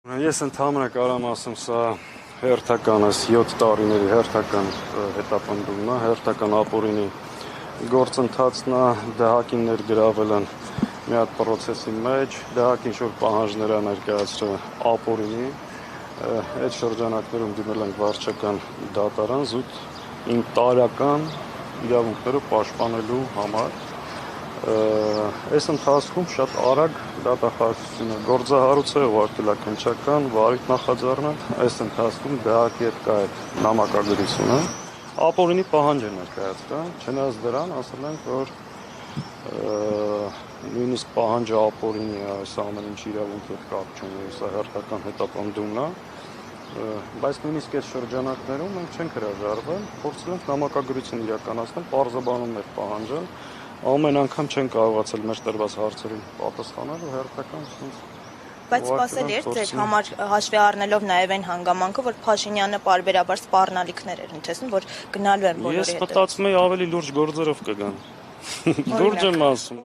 Ես ընդհանրապես կարամ ասեմ, սա հերթական 7 տարիների հերթական հետապնդումն է, հերթական ապօրինի գործընթացն է, դահակին ներգրավել են մի հատ պրոցեսի մեջ, դահակին ինչ-որ պահանջներ է ներկայացրել ապօրինի, այդ շրջանակներում դիմել ենք վարչական դատարան զուտ տարական իրավունքները պաշտպանելու համար։ Այս ընթացքում շատ արագ դատախազությունը գործահարույց է ուղղակի քննչական վարույթ նախաձեռնել, այս ընթացքում դահակի հետ կա այդ նամակագրությունը, ապօրինի պահանջ է ներկայացրել, չնայած դրան ասել ենք, որ նույնիսկ պահանջը ապօրինի է, այս ամեն ինչ իրավունքի հետ կապ չունի, սա հերթական հետապնդումն է, բայց նույնիսկ այս շրջանակներում մենք չենք հրաժարվել, փորձել ենք նամակագրություն իրականացնել, պարզաբանումներ պահանջել, ամեն անգամ չեն կարողացել մեր տրված հարցերին պատասխանել ու հերթական Բայց սպասելի էր ձեր համար հաշվի առնելով նաև այն հանգամանքը, որ Փաշինյանը պարբերաբար սպառնալիքներ էր հնչեցնում, որ գնալու են բոլորի հետ։ Ես մտածում եի ավելի լուրջ գործերով կգան։ Լուրջ եմ ասում։